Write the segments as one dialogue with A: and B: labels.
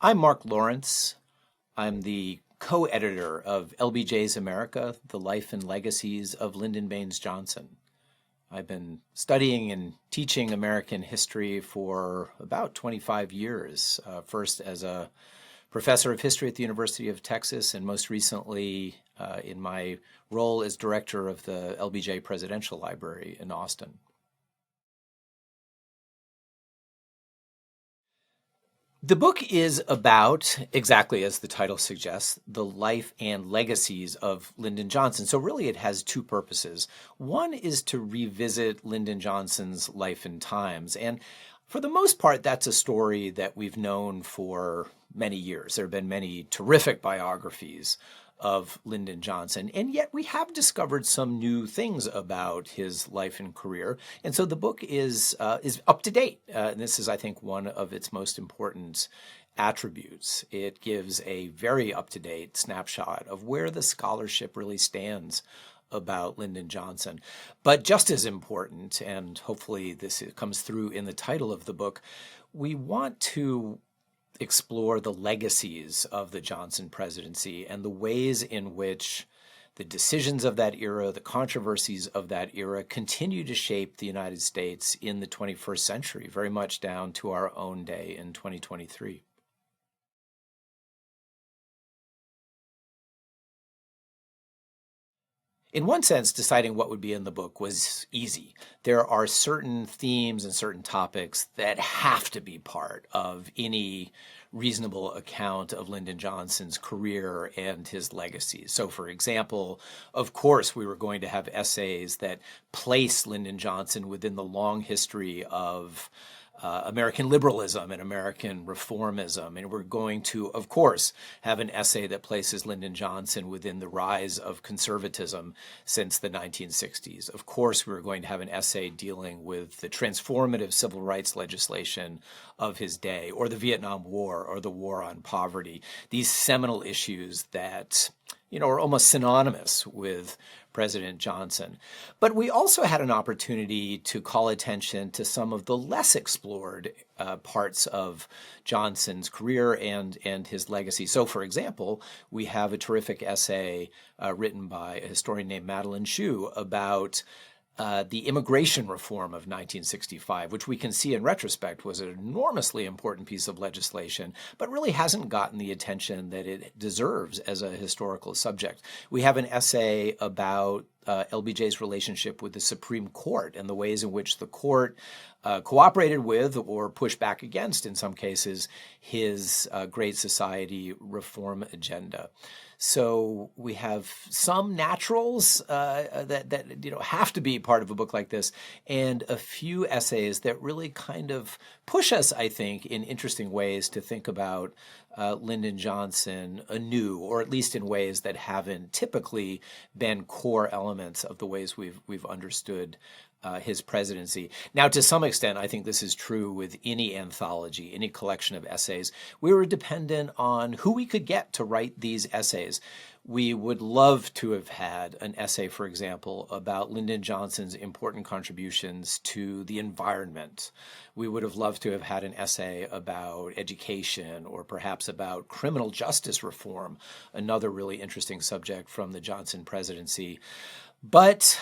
A: I'm Mark Lawrence. I'm the co-editor of LBJ's America, The Life and Legacies of Lyndon Baines Johnson. I've been studying and teaching American history for about 25 years, first as a professor of history at the University of Texas, and most recently in my role as director of the LBJ Presidential Library in Austin. The book is about, exactly as the title suggests, the life and legacies of Lyndon Johnson. So really it has two purposes. One is to revisit Lyndon Johnson's life and times. And for the most part, that's a story that we've known for many years. There have been many terrific biographies of Lyndon Johnson, and yet we have discovered some new things about his life and career. And so the book is up to date. And this is, I think, one of its most important attributes. It gives a very up-to-date snapshot of where the scholarship really stands about Lyndon Johnson. But just as important, and hopefully this comes through in the title of the book, we want to explore the legacies of the Johnson presidency and the ways in which the decisions of that era, the controversies of that era, continue to shape the United States in the 21st century, very much down to our own day in 2023. In one sense, deciding what would be in the book was easy. There are certain themes and certain topics that have to be part of any reasonable account of Lyndon Johnson's career and his legacy. So, for example, of course, we were going to have essays that place Lyndon Johnson within the long history of American liberalism and American reformism. And we're going to, of course, have an essay that places Lyndon Johnson within the rise of conservatism since the 1960s. Of course, we're going to have an essay dealing with the transformative civil rights legislation of his day, or the Vietnam War, or the war on poverty. These seminal issues that are almost synonymous with President Johnson. But we also had an opportunity to call attention to some of the less explored parts of Johnson's career and his legacy. So, for example, we have a terrific essay written by a historian named Madeline Hsu about the immigration reform of 1965, which we can see in retrospect was an enormously important piece of legislation, but really hasn't gotten the attention that it deserves as a historical subject. We have an essay about LBJ's relationship with the Supreme Court and the ways in which the court cooperated with or pushed back against, in some cases, his Great Society reform agenda. So we have some naturals that have to be part of a book like this, and a few essays that really kind of push us, I think, in interesting ways to think about Lyndon Johnson anew, or at least in ways that haven't typically been core elements of the ways we've understood his presidency. Now, to some extent, I think this is true with any anthology, any collection of essays. We were dependent on who we could get to write these essays. We would love to have had an essay, for example, about Lyndon Johnson's important contributions to the environment. We would have loved to have had an essay about education, or perhaps about criminal justice reform, another really interesting subject from the Johnson presidency. But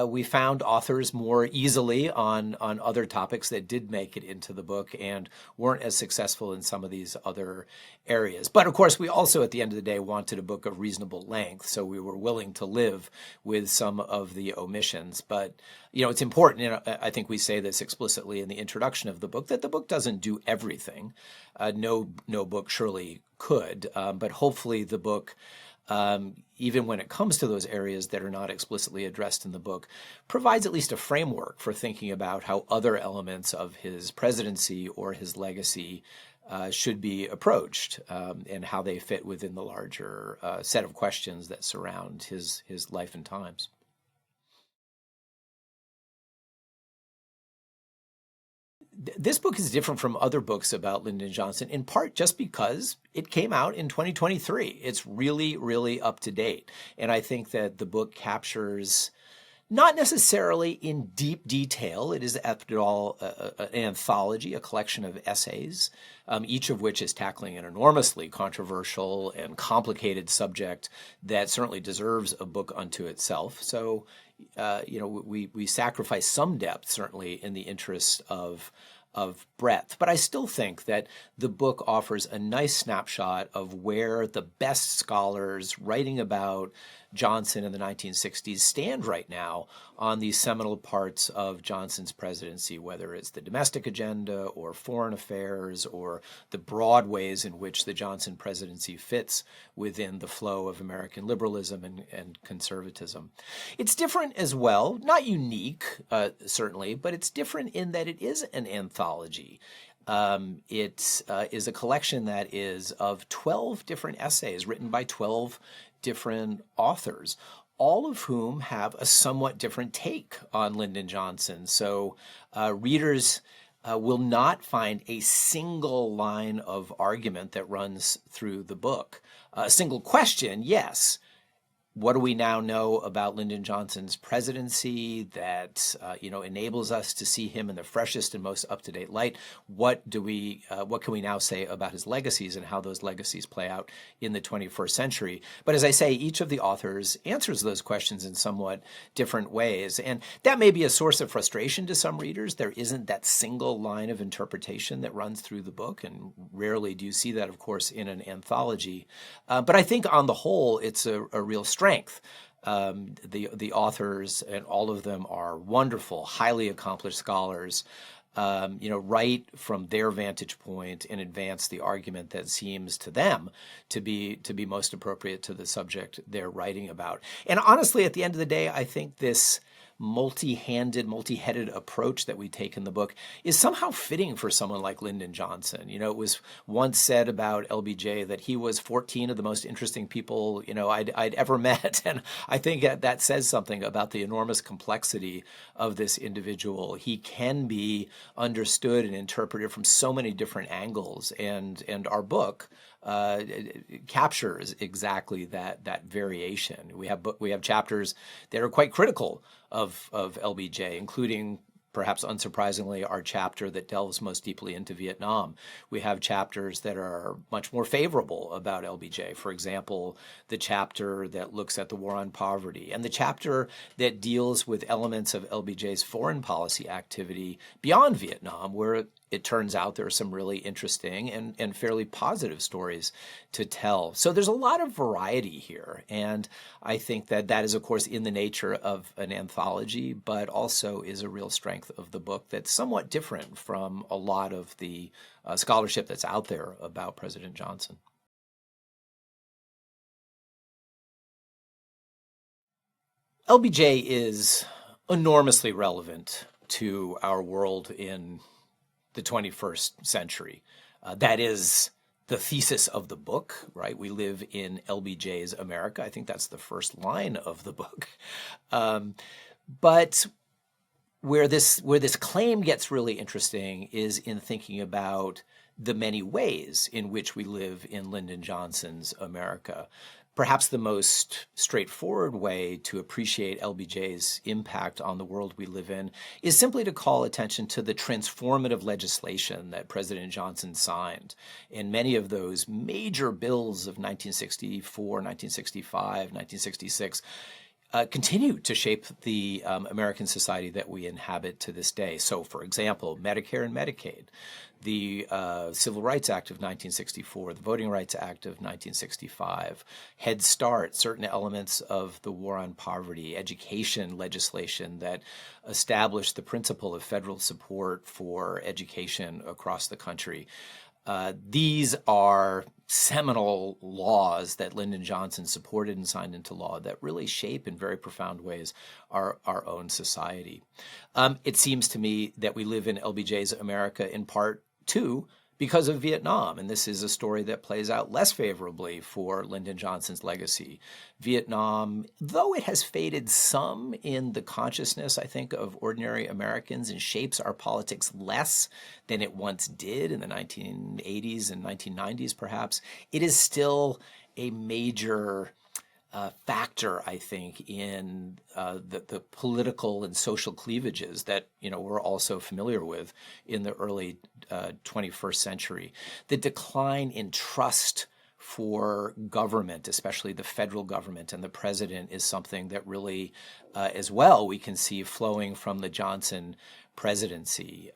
A: we found authors more easily on other topics that did make it into the book and weren't as successful in some of these other areas. But of course, we also, at the end of the day, wanted a book of reasonable length, so we were willing to live with some of the omissions. But it's important, I think we say this explicitly in the introduction of the book, that the book doesn't do everything. No book surely could, but hopefully the book, even when it comes to those areas that are not explicitly addressed in the book, provides at least a framework for thinking about how other elements of his presidency or his legacy should be approached, and how they fit within the larger set of questions that surround his life and times. This book is different from other books about Lyndon Johnson, in part just because it came out in 2023. It's really, really up to date. And I think that the book captures Not necessarily in deep detail. It is, after all, an anthology, a collection of essays, each of which is tackling an enormously controversial and complicated subject that certainly deserves a book unto itself. So, we sacrifice some depth, certainly, in the interest of breadth. But I still think that the book offers a nice snapshot of where the best scholars writing about Johnson in the 1960s stand right now on these seminal parts of Johnson's presidency, whether it's the domestic agenda or foreign affairs or the broad ways in which the Johnson presidency fits within the flow of American liberalism and conservatism. It's different as well, not unique, certainly, but it's different in that it is an anthology. It is a collection that is of 12 different essays written by 12 different authors, all of whom have a somewhat different take on Lyndon Johnson. So readers will not find a single line of argument that runs through the book. A single question, yes. What do we now know about Lyndon Johnson's presidency that enables us to see him in the freshest and most up-to-date light? What can we now say about his legacies and how those legacies play out in the 21st century? But as I say, each of the authors answers those questions in somewhat different ways, and that may be a source of frustration to some readers. There isn't that single line of interpretation that runs through the book, and rarely do you see that, of course, in an anthology. But I think on the whole, it's a real strength. The authors, and all of them are wonderful, highly accomplished scholars, write from their vantage point and advance the argument that seems to them to be most appropriate to the subject they're writing about. And honestly, at the end of the day, I think this multi-handed, multi-headed approach that we take in the book is somehow fitting for someone like Lyndon Johnson. It was once said about LBJ that he was 14 of the most interesting people, I'd ever met. And I think that says something about the enormous complexity of this individual. He can be understood and interpreted from so many different angles. And our book captures exactly that variation. We have chapters that are quite critical of LBJ, including, perhaps unsurprisingly, our chapter that delves most deeply into Vietnam. We have chapters that are much more favorable about LBJ. For example, the chapter that looks at the war on poverty, and the chapter that deals with elements of LBJ's foreign policy activity beyond Vietnam, where it turns out there are some really interesting and fairly positive stories to tell. So there's a lot of variety here. And I think that is, of course, in the nature of an anthology, but also is a real strength of the book that's somewhat different from a lot of the scholarship that's out there about President Johnson. LBJ is enormously relevant to our world in the 21st century. That is the thesis of the book, right? We live in LBJ's America. I think that's the first line of the book. But where this claim gets really interesting is in thinking about the many ways in which we live in Lyndon Johnson's America. Perhaps the most straightforward way to appreciate LBJ's impact on the world we live in is simply to call attention to the transformative legislation that President Johnson signed. And many of those major bills of 1964, 1965, 1966 continue to shape the American society that we inhabit to this day. So, for example, Medicare and Medicaid, the Civil Rights Act of 1964, the Voting Rights Act of 1965, Head Start, certain elements of the war on poverty, education legislation that established the principle of federal support for education across the country. These are seminal laws that Lyndon Johnson supported and signed into law that really shape in very profound ways our own society. It seems to me that we live in LBJ's America in part, too, because of Vietnam. And this is a story that plays out less favorably for Lyndon Johnson's legacy. Vietnam, though it has faded some in the consciousness, I think, of ordinary Americans and shapes our politics less than it once did in the 1980s and 1990s, perhaps, it is still a major factor, I think, in the political and social cleavages that we're also familiar with in the early 21st century. The decline in trust for government, especially the federal government and the president, is something that really, as well, we can see flowing from the Johnson presidency.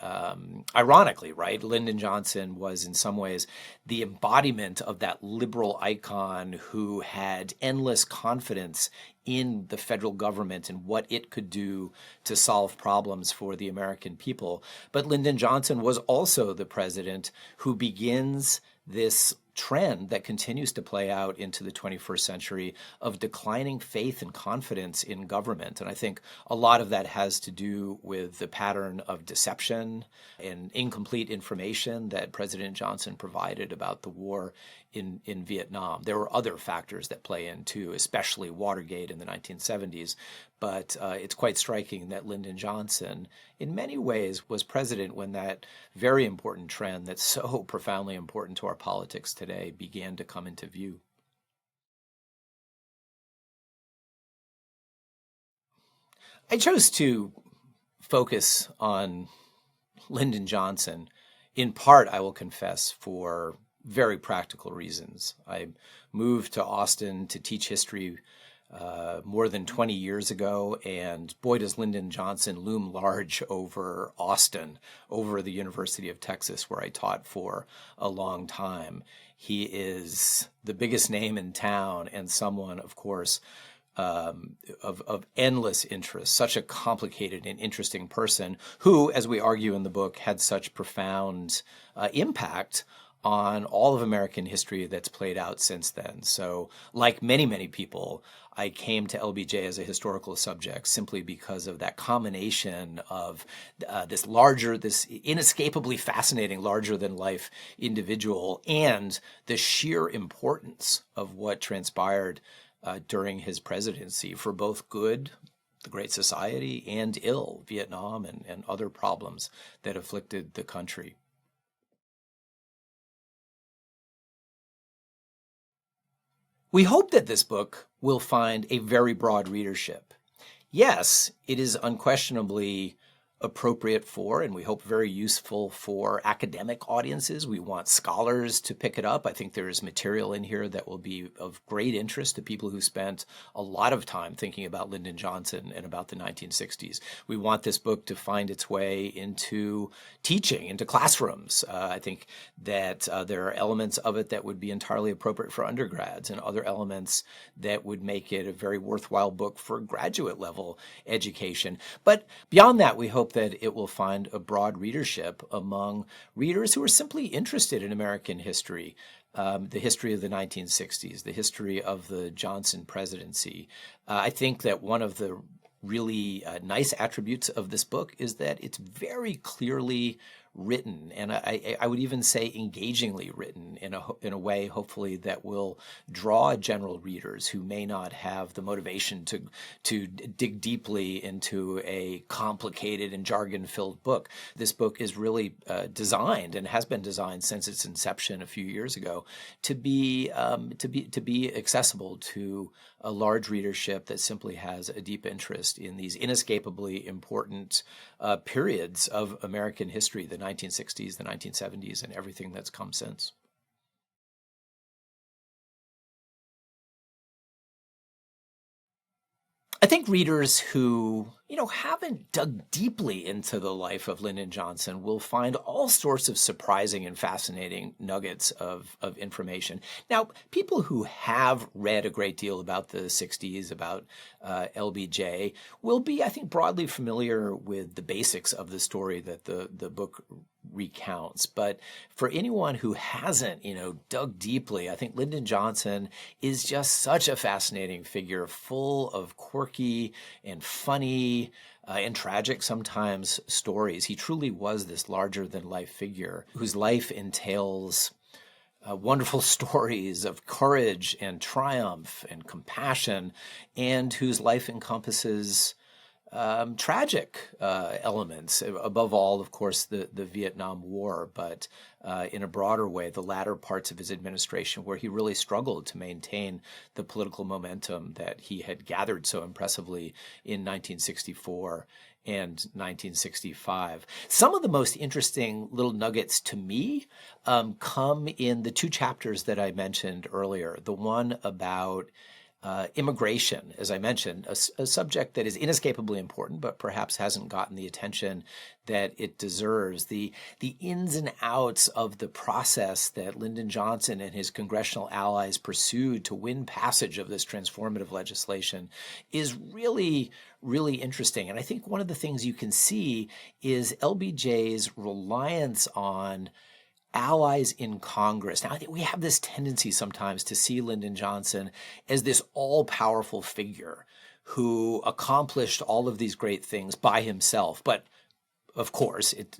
A: Ironically, right, Lyndon Johnson was in some ways the embodiment of that liberal icon who had endless confidence in the federal government and what it could do to solve problems for the American people. But Lyndon Johnson was also the president who begins this trend that continues to play out into the 21st century of declining faith and confidence in government. And I think a lot of that has to do with the pattern of deception and incomplete information that President Johnson provided about the war in Vietnam. There were other factors that play in too, especially Watergate in the 1970s. But it's quite striking that Lyndon Johnson, in many ways, was president when that very important trend that's so profoundly important to our politics today began to come into view. I chose to focus on Lyndon Johnson, in part, I will confess, for very practical reasons. I moved to Austin to teach history more than 20 years ago, and boy, does Lyndon Johnson loom large over Austin, over the University of Texas, where I taught for a long time. He is the biggest name in town and someone, of course, of endless interest, such a complicated and interesting person who, as we argue in the book, had such profound impact on all of American history that's played out since then. So, like many, many people, I came to LBJ as a historical subject simply because of that combination of this inescapably fascinating, larger-than-life individual and the sheer importance of what transpired during his presidency for both good, the Great Society, and ill, Vietnam and other problems that afflicted the country. We hope that this book will find a very broad readership. Yes, it is unquestionably appropriate for, and we hope very useful for, academic audiences. We want scholars to pick it up. I think there is material in here that will be of great interest to people who spent a lot of time thinking about Lyndon Johnson and about the 1960s. We want this book to find its way into teaching, into classrooms. I think that there are elements of it that would be entirely appropriate for undergrads and other elements that would make it a very worthwhile book for graduate level education. But beyond that, we hope that it will find a broad readership among readers who are simply interested in American history, the history of the 1960s, the history of the Johnson presidency. I think that one of the really nice attributes of this book is that it's very clearly written, and I would even say engagingly written in a way, hopefully, that will draw general readers who may not have the motivation to dig deeply into a complicated and jargon-filled book. This book is really designed, and has been designed since its inception a few years ago, to be accessible to a large readership that simply has a deep interest in these inescapably important periods of American history, the 1960s, the 1970s, and everything that's come since. I think readers who, haven't dug deeply into the life of Lyndon Johnson will find all sorts of surprising and fascinating nuggets of information. Now, people who have read a great deal about the 60s, about LBJ, will be, I think, broadly familiar with the basics of the story that the book recounts. But for anyone who hasn't, dug deeply, I think Lyndon Johnson is just such a fascinating figure, full of quirky and funny and tragic sometimes stories. He truly was this larger-than-life figure whose life entails wonderful stories of courage and triumph and compassion, and whose life encompasses tragic elements. Above all, of course, the Vietnam War, but in a broader way, the latter parts of his administration, where he really struggled to maintain the political momentum that he had gathered so impressively in 1964 and 1965. Some of the most interesting little nuggets to me come in the two chapters that I mentioned earlier. The one about immigration, as I mentioned, a subject that is inescapably important, but perhaps hasn't gotten the attention that it deserves. The ins and outs of the process that Lyndon Johnson and his congressional allies pursued to win passage of this transformative legislation is really, really interesting. And I think one of the things you can see is LBJ's reliance on allies in Congress. Now, I think we have this tendency sometimes to see Lyndon Johnson as this all-powerful figure who accomplished all of these great things by himself. But of course, it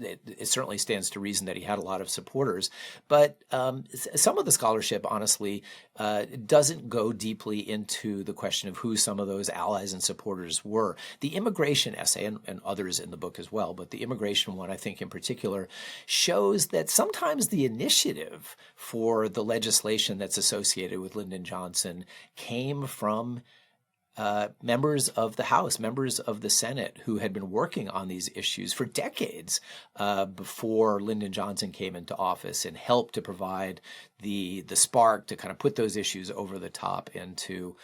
A: certainly stands to reason that he had a lot of supporters. But some of the scholarship, honestly, doesn't go deeply into the question of who some of those allies and supporters were. The immigration essay, and others in the book as well, but the immigration one, I think in particular, shows that sometimes the initiative for the legislation that's associated with Lyndon Johnson came from members of the House, members of the Senate who had been working on these issues for decades before Lyndon Johnson came into office, and helped to provide the spark to kind of put those issues over the top and to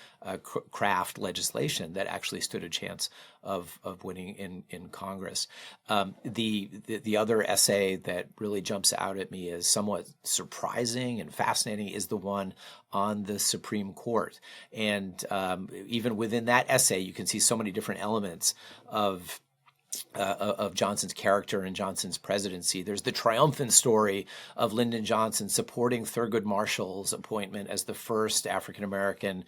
A: craft legislation that actually stood a chance of winning in Congress. The other essay that really jumps out at me as somewhat surprising and fascinating is the one on the Supreme Court. And even within that essay, you can see so many different elements of Johnson's character and Johnson's presidency. There's the triumphant story of Lyndon Johnson supporting Thurgood Marshall's appointment as the first African-American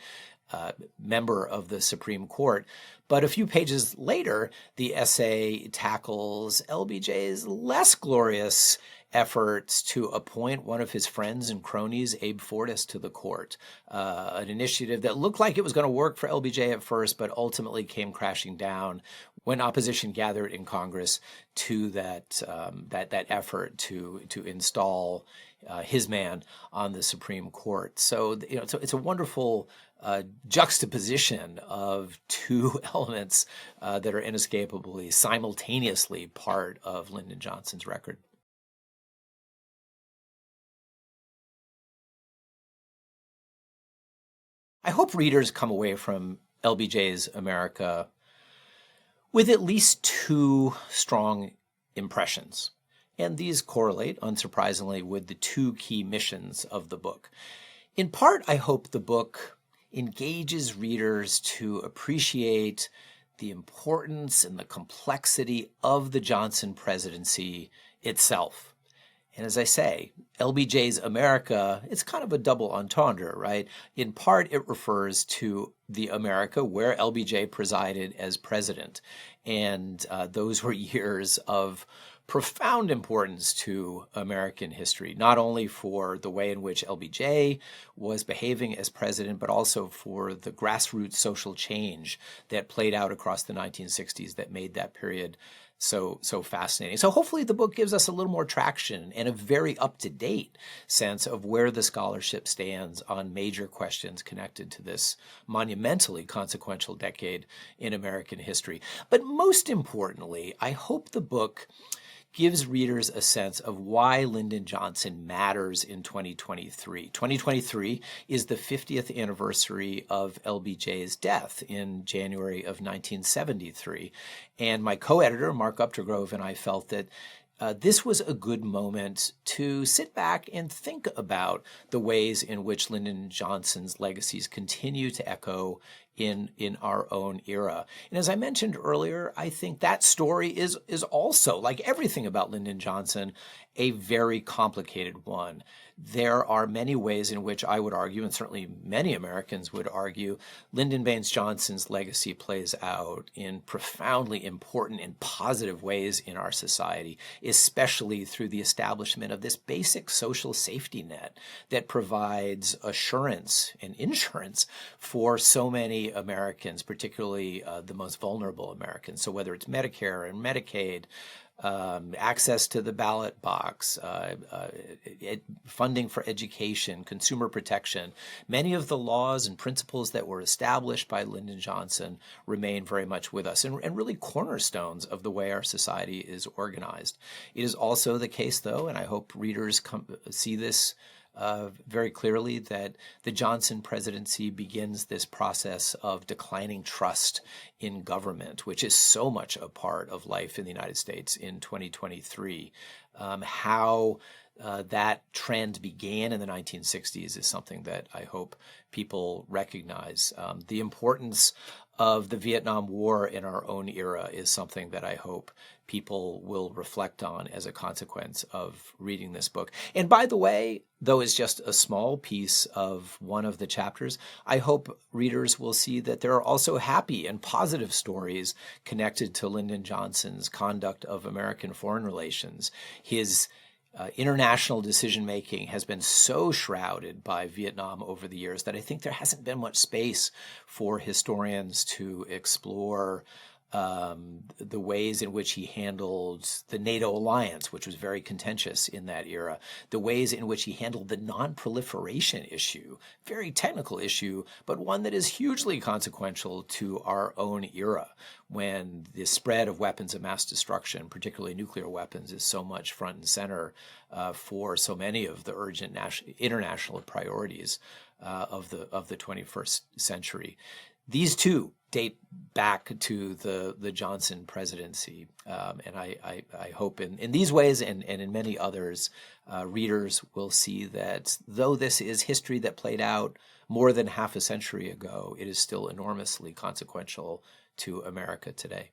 A: member of the Supreme Court. But a few pages later, the essay tackles LBJ's less glorious efforts to appoint one of his friends and cronies, Abe Fortas, to the court, an initiative that looked like it was going to work for LBJ at first, but ultimately came crashing down when opposition gathered in Congress to that effort to install his man on the Supreme Court. So it's a wonderful juxtaposition of two elements that are inescapably, simultaneously part of Lyndon Johnson's record. I hope readers come away from LBJ's America with at least two strong impressions. And these correlate, unsurprisingly, with the two key missions of the book. In part, I hope the book engages readers to appreciate the importance and the complexity of the Johnson presidency itself. And as I say, LBJ's America, it's kind of a double entendre, right? In part, it refers to the America where LBJ presided as president. And those were years of profound importance to American history, not only for the way in which LBJ was behaving as president, but also for the grassroots social change that played out across the 1960s that made that period so fascinating. So hopefully the book gives us a little more traction and a very up-to-date sense of where the scholarship stands on major questions connected to this monumentally consequential decade in American history. But most importantly, I hope the book gives readers a sense of why Lyndon Johnson matters in 2023. 2023 is the 50th anniversary of LBJ's death in January of 1973. And my co-editor, Mark Uptergrove, and I felt that this was a good moment to sit back and think about the ways in which Lyndon Johnson's legacies continue to echo in our own era. And as I mentioned earlier, I think that story is also, like everything about Lyndon Johnson, a very complicated one. There are many ways in which I would argue, and certainly many Americans would argue, Lyndon Baines Johnson's legacy plays out in profoundly important and positive ways in our society, especially through the establishment of this basic social safety net that provides assurance and insurance for so many many Americans, particularly the most vulnerable Americans. So whether it's Medicare and Medicaid, access to the ballot box, funding for education, consumer protection. Many of the laws and principles that were established by Lyndon Johnson remain very much with us and really cornerstones of the way our society is organized. It is also the case, though, and I hope readers see this very clearly, that the Johnson presidency begins this process of declining trust in government, which is so much a part of life in the United States in 2023. How that trend began in the 1960s is something that I hope people recognize. The importance of the Vietnam War in our own era is something that I hope people will reflect on as a consequence of reading this book. And by the way, though it's just a small piece of one of the chapters, I hope readers will see that there are also happy and positive stories connected to Lyndon Johnson's conduct of American foreign relations. His international decision-making has been so shrouded by Vietnam over the years that I think there hasn't been much space for historians to explore the ways in which he handled the NATO alliance, which was very contentious in that era, the ways in which he handled the non-proliferation issue, very technical issue, but one that is hugely consequential to our own era, when the spread of weapons of mass destruction, particularly nuclear weapons, is so much front and center for so many of the urgent international priorities of the 21st century. These two date back to the Johnson presidency, and I hope in these ways and in many others, readers will see that though this is history that played out more than half a century ago, it is still enormously consequential to America today.